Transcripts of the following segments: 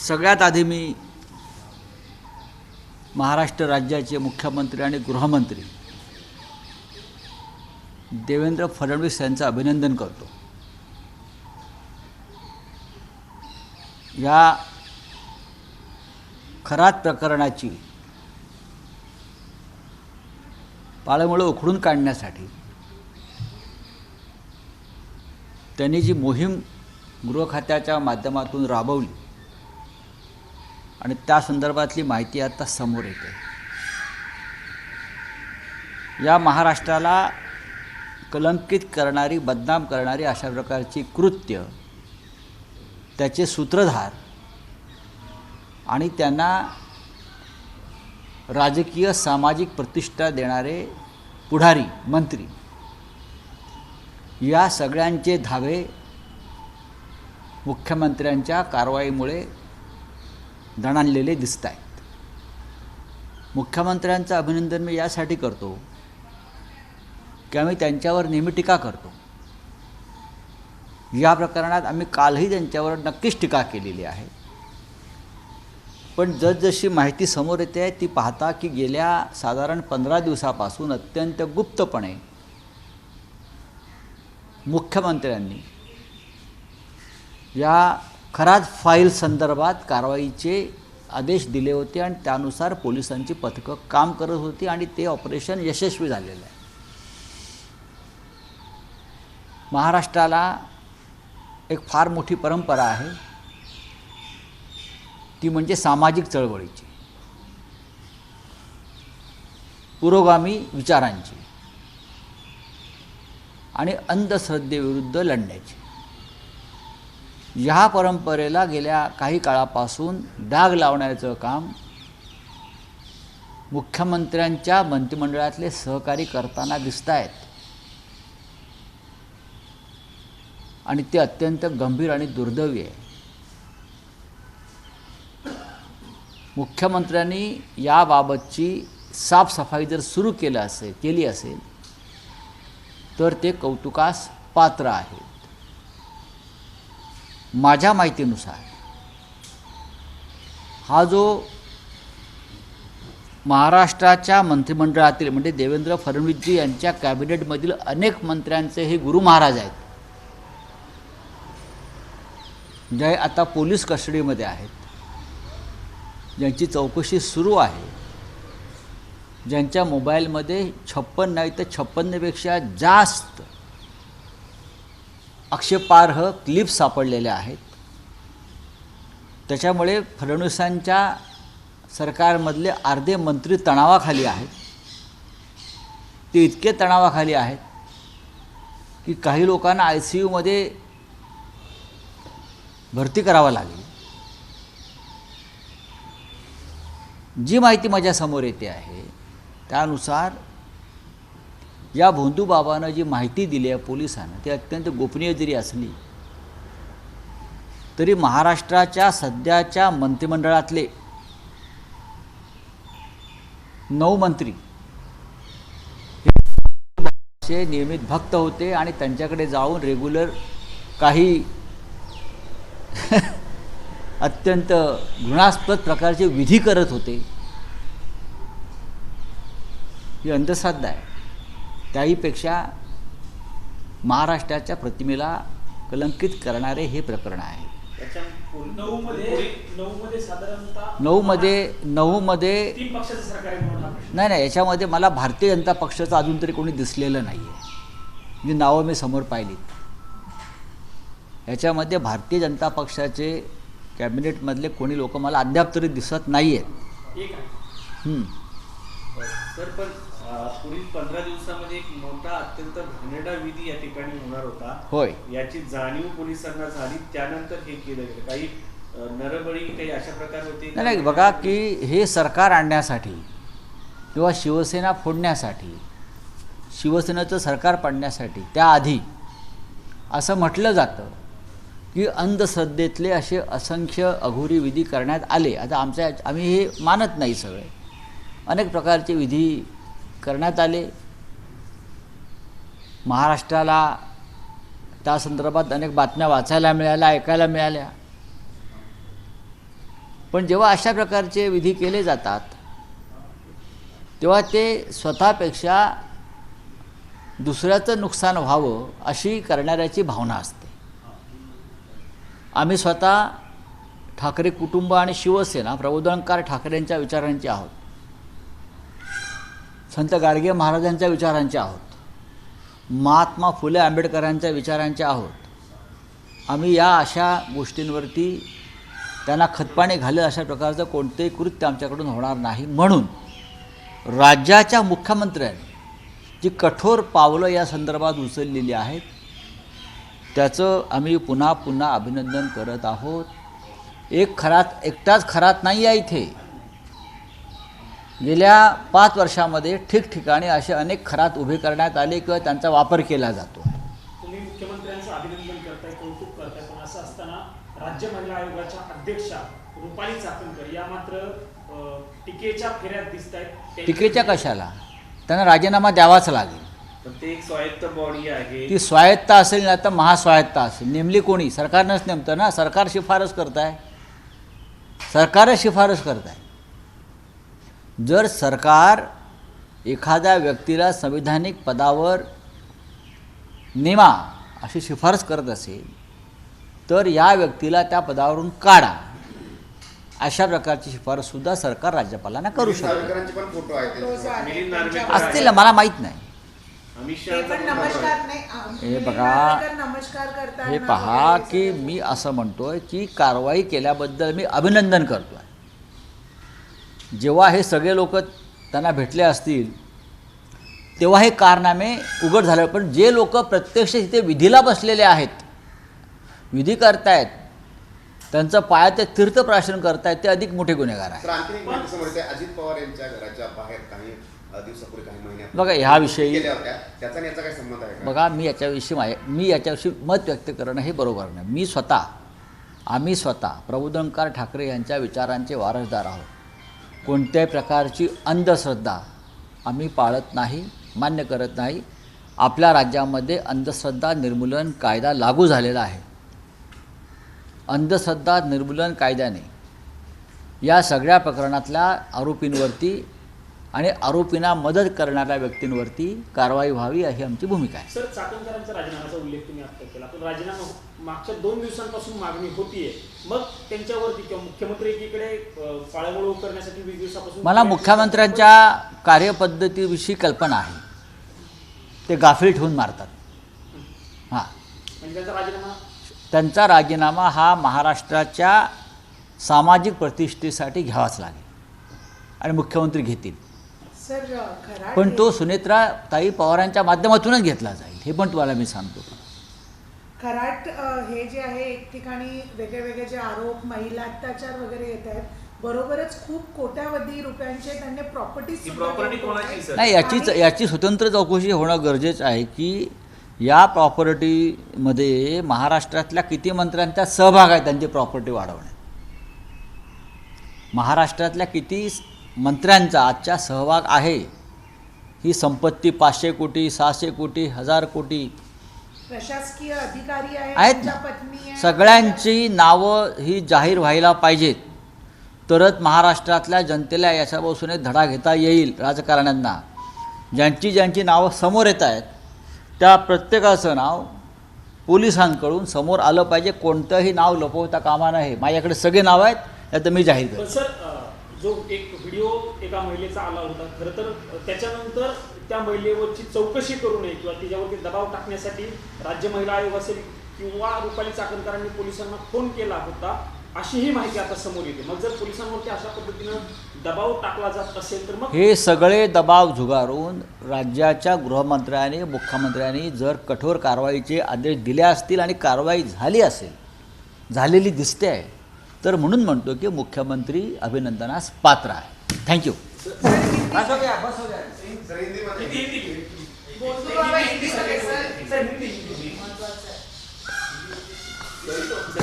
सगळ्यात आधी मी महाराष्ट्र राज्याचे मुख्यमंत्री आणि गृहमंत्री देवेंद्र फडणवीस यांचं अभिनंदन करतो। या खरात प्रकरणाची पाळंमुळं उखडून काढण्यासाठी त्यांनी जी मोहीम गृह खात्याच्या माध्यमातून राबवली आणि त्या संदर्भातली माहिती आता समोर येते। या महाराष्ट्राला कलंकित करणारी, बदनाम करणारी अशा प्रकारची कृत्य, त्याचे सूत्रधार आणि त्यांना राजकीय सामाजिक प्रतिष्ठा देणारे पुढारी, मंत्री, या सगळ्यांचे धावे मुख्यमंत्र्यांच्या कारवाईमुळे दणाणलेले दिसत आहेत। मुख्यमंत्र्यांचं अभिनंदन मी यासाठी करतो की आम्ही त्यांच्यावर नेहमी टीका करतो। या प्रकरणात आम्ही कालही त्यांच्यावर नक्कीच टीका केलेली आहे, पण जसजशी माहिती समोर येते आहे ती पाहता की गेल्या साधारण 15 दिवसापासून अत्यंत गुप्तपणे मुख्यमंत्र्यांनी या खरात फाईल संदर्भात कारवाईचे आदेश दिले होते आणि त्यानुसार पोलिसांची पथकं काम करत होती आणि ते ऑपरेशन यशस्वी झालेलं आहे। महाराष्ट्राला एक फार मोठी परंपरा आहे, ती म्हणजे सामाजिक चळवळीची, पुरोगामी विचारांची आणि अंधश्रद्धेविरुद्ध लढण्याची। ह्या परंपरेला गेल्या काही काळापासून डाग लावण्याचं काम मुख्यमंत्र्यांच्या मंत्रिमंडळातले सहकारी करताना दिसत आहेत आणि ते अत्यंत गंभीर आणि दुर्दैवी आहे। मुख्यमंत्र्यांनी याबाबतची साफसफाई जर सुरू केली असेल तर ते कौतुकास पात्र आहेत। माझ्या माहितीनुसार हा जो महाराष्ट्राच्या मंत्रिमंडळातील म्हणजे देवेंद्र फडणवीसजी यांच्या कॅबिनेटमधील अनेक मंत्र्यांचे हे गुरु महाराज आहेत, जे आता पोलीस कस्टडीमध्ये आहेत, ज्यांची चौकशी सुरू आहे, ज्यांच्या मोबाईलमध्ये 56 नाही तर 56पेक्षा जास्त आक्षेपार्ह क्लिप्स सापडलेल्या आहेत। त्याच्यामुळे फडणवीसांच्या सरकारमधले अर्धे मंत्री तणावाखाली आहेत। ते इतके तणावाखाली आहेत की काही लोकांना ICUमध्ये भरती करावं लागेल। जी माहिती माझ्यासमोर येते आहे त्यानुसार या भोंदूबाबानं जी माहिती दिली आहे पोलिसांना, ती अत्यंत गोपनीय जरी असली तरी महाराष्ट्राच्या सध्याच्या मंत्रिमंडळातले 9 मंत्री हे नियमित भक्त होते आणि त्यांच्याकडे जाऊन रेग्युलर काही अत्यंत घृणास्पद प्रकारचे विधी करत होते। ही अंधश्रद्धा आहे। त्याहीपेक्षा महाराष्ट्राच्या प्रतिमेला कलंकित करणारे हे प्रकरण आहे। 9 मध्ये 3 पक्षाचं सरकार आहे म्हणून नाही, याच्यामध्ये मला भारतीय जनता पक्षाचं अजून तरी कोणी दिसलेलं नाही आहे। जी नावं मी समोर पाहिली याच्यामध्ये भारतीय जनता पक्षाचे कॅबिनेटमधले कोणी लोक मला अद्याप तरी दिसत नाही आहेत। एक आहे सर, पण पुढील 15 दिवसामध्ये एक मोठा अत्यंत घाणेरडा विधी या ठिकाणी होणार होता। होय, याची जाणीव पोलिसांना झाली, त्यानंतर हे केलं गेलं। काही नरबळी काही अशा प्रकार होते? नाही, बघा की हे सरकार आणण्यासाठी किंवा शिवसेना फोडण्यासाठी, शिवसेनेचं सरकार पाडण्यासाठी त्याआधी असं म्हटलं जातं की अंधश्रद्धेतले असे असंख्य अघोरी विधी करण्यात आले। आता आम्ही हे मानत नाही, सगळे अनेक प्रकारचे विधी करण्यात आले। महाराष्ट्राला त्या संदर्भात अनेक बातम्या वाचायला मिळाल्या, ऐकायला मिळाल्या। पण जेव्हा अशा प्रकारचे विधी केले जातात तेव्हा ते स्वतःपेक्षा दुसऱ्याचं नुकसान व्हावं अशी करणाऱ्याची भावना असते. आम्ही स्वतः ठाकरे कुटुंब आणि शिवसेना प्रबोधनकार ठाकरेंच्या विचारांचे आहोत, संत गाडगे महाराजांच्या विचारांचे आहोत, महात्मा फुले आंबेडकरांच्या विचारांचे आहोत. आम्ही या अशा गोष्टींवरती त्यांना खतपाणी घालेल अशा प्रकारचं कोणतेही कृत्य आमच्याकडून होणार नाही. म्हणून राज्याच्या मुख्यमंत्र्यांनी जी कठोर पावलं या संदर्भात उचललेली आहेत त्याचं आम्ही पुन्हा पुन्हा अभिनंदन करत आहोत. एकटाच खरात नाही आहे इथे. गेल्या 5 वर्षामध्ये ठिकठिकाणी असे अनेक खरात उभे करण्यात आले किंवा त्यांचा वापर केला जातो. तुम्ही मुख्यमंत्र्यांचं अभिनंदन करताय, कौतुक करताय, पण असं असताना राज्य महिला आयोगाच्या अध्यक्षा रुपाली चाकणकर या मात्र टीकेच्या फेऱ्यात दिसत आहेत. टीकेच्या कशाला? त्यांना राजीनामा द्यावाच लागेल. पण ते एक स्वायत्त बॉडी आहे. ती स्वायत्त असेल ना तर महास्वायत्त असेल. नेमली कोणी? सरकारनंच नेमतं ना. सरकार शिफारस करत आहे, सरकारच शिफारस करत आहे. जर सरकार एखाद्या व्यक्तीला संविधानिक पदावर नेमा अशी शिफारस करत असेल तर या व्यक्तीला त्या पदावरून काढा अशा प्रकारची शिफारससुद्धा सरकार राज्यपालांना करू शकते. पण फोटो आहेत असतील ना, मला माहीत नाही. अमित ते पण नमस्कार नाही हे बघा, नमस्कार करताना हे पहा की मी असं म्हणतोय की कारवाई केल्याबद्दल मी अभिनंदन करतोय. जेव्हा हे सगळे लोक त्यांना भेटले असतील तेव्हा हे कारनामे उघड झाले. पण जे लोक प्रत्यक्ष इथे विधीला बसलेले आहेत, विधी करतायत, त्यांचं पायात तीर्थप्राशन करतायत, ते अधिक मोठे गुन्हेगार आहेत. आणखी एक माहिती समोर येते. अजित पवार यांच्या घराच्या बाहेर काही दिवसापूर्वी काही महिन्यात बघा, ह्याविषयी केल्या होत्या, त्याचा आणि याचा काय संबंध आहे का? बघा, मी याच्याविषयी मत व्यक्त करणं हे बरोबर नाही. आम्ही स्वतः प्रबोधनकार ठाकरे यांच्या विचारांचे वारसदार आहोत. कोणत्याही प्रकारची अंधश्रद्धा आम्ही पाळत नाही, मान्य करत नाही. आपल्या राज्यामध्ये अंधश्रद्धा निर्मूलन कायदा लागू झालेला आहे. अंधश्रद्धा निर्मूलन कायद्याने या सगळ्या प्रकरणातल्या आरोपींवरती आणि आरोपींना मदत करणाऱ्या व्यक्तींवरती कारवाई व्हावी अशी आमची भूमिका आहे. सर, चाकणकरांचा राजीनाम्याचा उल्लेख तुम्ही आता केला, पण राजीनामा मागच्या 2 दिवसांपासून मागणी होतीये. मग त्यांच्यावरती किंवा मुख्यमंत्री एकीकडे पाळंमुळं करण्यासाठी 20 दिवसापासून मला मुख्यमंत्र्यांच्या कार्यपद्धतीविषयी कल्पना आहे. ते गाफील ठेवून मारतात. हां, म्हणजे त्यांचा राजीनामा हा महाराष्ट्राच्या सामाजिक प्रतिष्ठेसाठी घ्यावाच लागेल आणि मुख्यमंत्री घेतील. सर खराट पण तो सुनेत्राताई पवारांच्या माध्यमातूनच घेतला जाईल, हे पण तुम्हाला मी सांगतो. खराट हे जे आहे एक ठिकाणी वेगळे जे आरोप, महिला अत्याचार वगैरे येत आहेत, बरोबरच खूप कोट्यावधी रुपयांचे त्यांनी प्रॉपर्टी कोणाची सर? नाही, याची स्वतंत्र चौकशी होणं गरजेचं आहे की या प्रॉपर्टीमध्ये महाराष्ट्रातल्या किती मंत्र्यांचा सहभाग आहे त्यांची प्रॉपर्टी वाढवण्यात. महाराष्ट्रातल्या किती मंत्र्यांचा आजच्या सहभाग आहे. ही संपत्ती 500 कोटी, 600 कोटी, 1000 कोटी प्रशासकीय अधिकारी आहेत त्यांच्या ना. पत्नी आहे. सगळ्यांची नावं ही जाहीर व्हायला पाहिजेत, तरच महाराष्ट्रातल्या जनतेला याच्यापासून एक धडा घेता येईल. राजकारण्यांना ज्यांची नावं समोर येत आहेत त्या प्रत्येकाचं नाव पोलिसांकडून समोर आलं पाहिजे. कोणतंही नाव लपवता कामा नये. माझ्याकडे सगळे नाव आहेत, त्यात मी जाहीर करतो. सर, जो एक व्हिडिओ एका महिलेचा आला होता, खरं तर त्याच्यानंतर त्या महिलेवरची चौकशी करू नये किंवा तिच्यावरती दबाव टाकण्यासाठी राज्य महिला आयोग असेल किंवा रुपाली चाकणकरांनी पोलिसांना फोन केला होता, अशीही माहिती आता समोर येते. मग जर पोलिसांवरती अशा पद्धतीनं दबाव टाकला जात असेल तर मग हे सगळे दबाव झुगारून राज्याच्या गृहमंत्र्यांनी, मुख्यमंत्र्यांनी जर कठोर कारवाईचे आदेश दिले असतील आणि कारवाई झाली असेल, झालेली दिसते आहे, तर म्हणून म्हणतो की मुख्यमंत्री अभिनंदनास पात्र आहे. थँक्यू.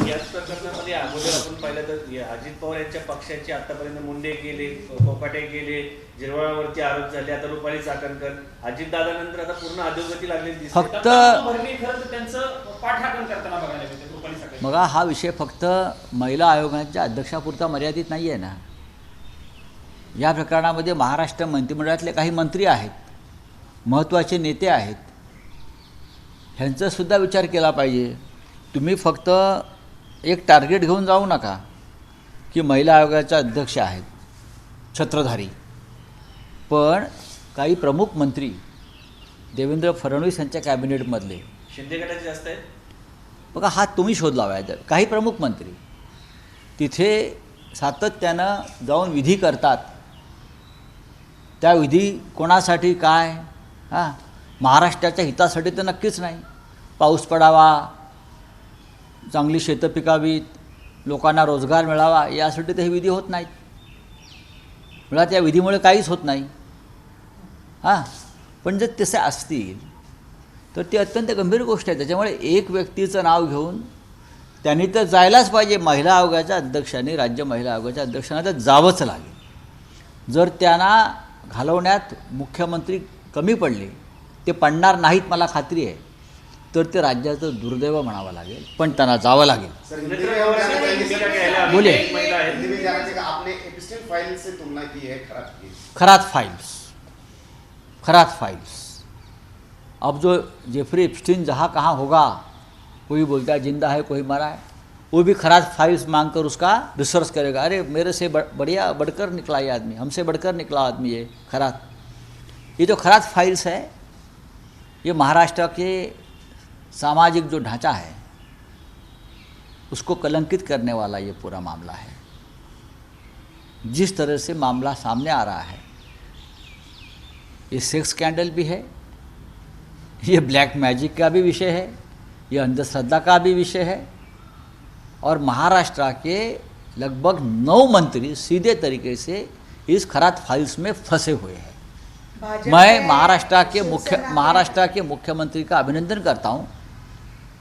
याच प्रकरणामध्ये अगोदर आपण पाहिलं तर अजित पवार यांच्या पक्षाचे आतापर्यंत मुंडे गेले, कोकाटे गेले, जिरवाळावरती आरोप झाले, आता रुपाली चाकणकर, अजितदादानंतर आता पूर्ण अधोगती लागलेली दिसते. फक्त भरणी खरं तर त्यांचं पाठराखण करताना बघायला मिळते रुपाली चाकणकर. बघा, हा विषय फक्त महिला आयोगाच्या अध्यक्षापुरता मर्यादित नाही आहे ना. या प्रकरणामध्ये महाराष्ट्र मंत्रिमंडळातले काही मंत्री आहेत, महत्त्वाचे नेते आहेत, ह्यांचासुद्धा विचार केला पाहिजे. तुम्ही फक्त एक टार्गेट घेऊन जाऊ नका की महिला आयोगाच्या अध्यक्ष आहेत छत्रधारी, पण काही प्रमुख मंत्री देवेंद्र फडणवीस यांच्या कॅबिनेटमधले, शिंदे गटाचे जास्त आहेत. बघा हा तुम्ही शोध लावायचा, काही प्रमुख मंत्री तिथे सातत्यानं जाऊन विधी करतात. त्या विधी कोणासाठी काय? हां, महाराष्ट्राच्या हितासाठी तर नक्कीच नाही. पाऊस पडावा, चांगली शेतं पिकावीत, लोकांना रोजगार मिळावा, यासाठी तर हे विधी होत नाहीत. मुळात या विधीमुळे काहीच होत नाही. हां, पण जर तसे असतील तर ती अत्यंत गंभीर गोष्ट आहे. त्याच्यामुळे एक व्यक्तीचं नाव घेऊन त्यांनी तर जायलाच पाहिजे. महिला आयोगाच्या अध्यक्षांनी, राज्य महिला आयोगाच्या अध्यक्षांना तर जावंच लागेल. जर त्यांना घालवण्यात मुख्यमंत्री कमी पडले, ते पडणार नाहीत मला खात्री आहे, तर ते राज्याचं दुर्दैव म्हणावं लागेल, पण त्यांना जावं लागेल. सर, हिंदी सुनेत्रा में पवार हम से जानना भूमिका चाहेंगे क्या है? कि बोलिए। एक महिला है. हिंदी में जानना चाहिए, आपने एपिस्टल फाइल से तुलना की है खराब की. खरात फाइल्स. अब जो जेफरी एप्स्टीन जहाँ कहाँ होगा, कोई बोलता है जिंदा है, कोई मरा है, वो भी खरात फाइल्स मांग कर उसका रिसर्च करेगा. अरे मेरे से बढ़िया बढ़कर निकला ये आदमी, हमसे बढ़कर निकला आदमी ये खरात. ये जो खरात फाइल्स है, ये महाराष्ट्र के सामाजिक जो ढांचा है उसको कलंकित करने वाला ये पूरा मामला है. जिस तरह से मामला सामने आ रहा है, ये सेक्स स्कैंडल भी है, ये ब्लैक मैजिक का भी विषय है, ये अंधश्रद्धा का भी विषय है, और महाराष्ट्र के लगभग 9 मंत्री सीधे तरीके से इस खरात फाइल्स में फंसे हुए हैं. भाजप मैं है, महाराष्ट्र के मुख्यमंत्री का अभिनंदन करता हूं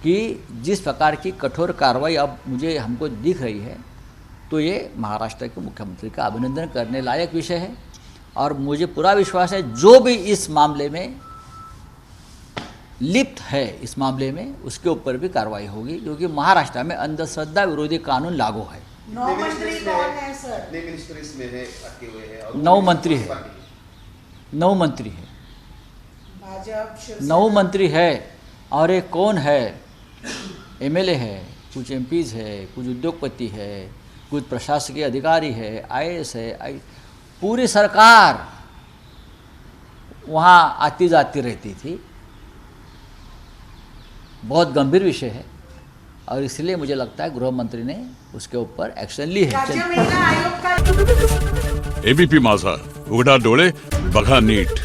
कि जिस प्रकार की कठोर कार्रवाई अब मुझे हमको दिख रही है, तो ये महाराष्ट्र के मुख्यमंत्री का अभिनंदन करने लायक विषय है. और मुझे पूरा विश्वास है जो भी इस मामले में लिप्त है, इस मामले में उसके ऊपर भी कार्रवाई होगी, क्योंकि महाराष्ट्र में अंधश्रद्धा विरोधी कानून लागू है. 9 मंत्री कौन है सर? कितने मिनिस्टर इसमें है अटके हुए हैं? और 9 मंत्री है. पार्टी के? 9 मंत्री है, भाजप, शिवसेना. 9 मंत्री है. और एक कौन है? एमएलए है, कुछ एमपीज है, कुछ उद्योगपति है, कुछ प्रशासकीय अधिकारी है, आईएएस है. पूरी सरकार वहाँ आती जाती रहती थी. बहुत गंभीर विषय है, और इसलिए मुझे लगता है गृह मंत्री ने उसके ऊपर एक्शन ली है. राज्य महिला आयोग का एबीपी माझा, उघडा डोळे बघा नीट.